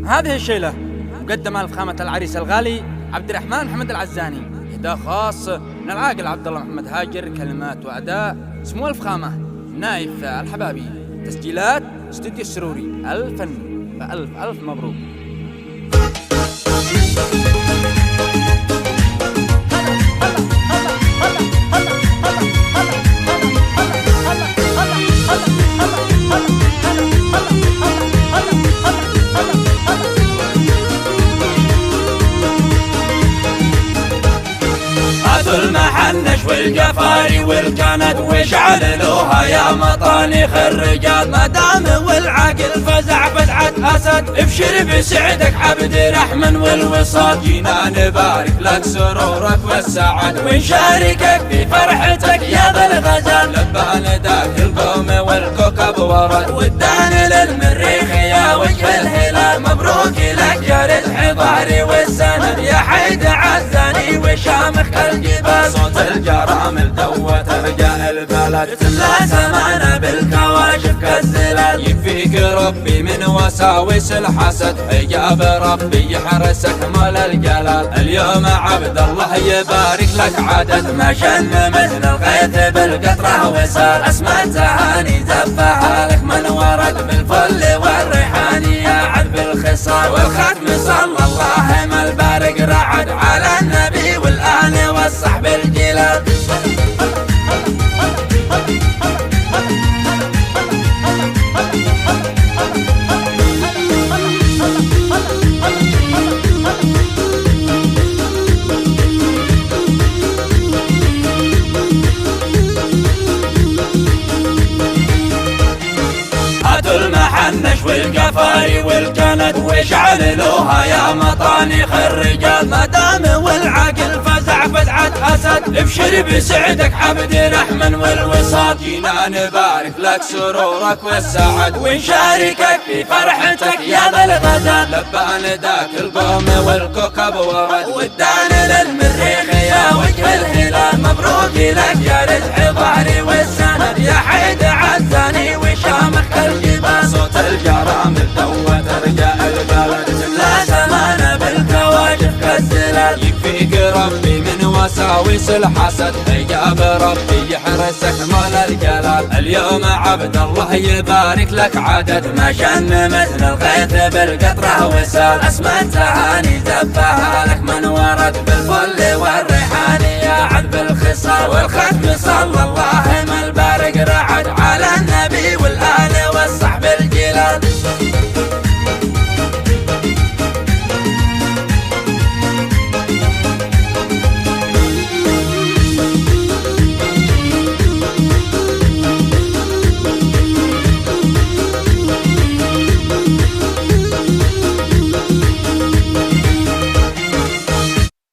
هذه الشيلة مقدمة لفخامة العريس الغالي عبد الرحمن محمد العزاني، إهداء خاص من العاقل عبد الله محمد هاجر، كلمات وأداء سمو الفخامة نايف الحبابي، تسجيلات استوديو السروري الفني، فألف ألف مبروك. المحنش والجفاري والكند وشعللوها يا مطانيخ الرجال، مدام والعقل فزع فزعة أسد، ابشر بسعدك عبد الرحمن والوصال، جينا نبارك لك سرورك والسعد ونشاركك في فرحتك يا ذا الغزال، لبى نداك القوم والكوكب ورد والدان للمريخ يا وجه الهلال، مبروك لك جار الحضاري والسند يا حيد عزاني وشامخ الجبال، صوت الجرامل دوت رجاء البلد، تملا سمانا بالكواشف كالزلال، يكفيك ربي من وساوس الحسد، حجاب ربي يحرسك مال الجلال، اليوم عبد الله يبارك لك عدد ما شن مثل الغيث بالقطره وسال، اسماء تهاني زفها لك من ورد بالفل والريحان يا عذب الخصال، والختم صلى الله ما البارق رعد على النبي والآل والصحب الجلال. المحنش والجفاري والكند وشعللوها يا مطانيخ الرجال، مدام والعقل فزع فزعة أسد، ابشر بسعدك عبد الرحمن والوصال، جينا نبارك لك سرورك والسعد ونشاركك في فرحتك يا ذا الغزال، لبى نداك القوم والكوكب ورد والدان للمريخ يا وجه الهلال، مبروك لك يا الحضاري والسند يا حيد عزاني وشامخ الجبال، صوت الجرامل دوت رجاء البلد، تملا سمانا بالكواكب كالزلال، يكفيك ربي من وساوس الحسد، حجاب ربي يحرسك مال الجلال، اليوم عبد الله يبارك لك عدد ما شن مثل الغيث بالقطره وسال، اسماء تهاني زفها لك من ورد بالفل والريحان يا عذب الخصال، والختم صلى الله ما البارق رعد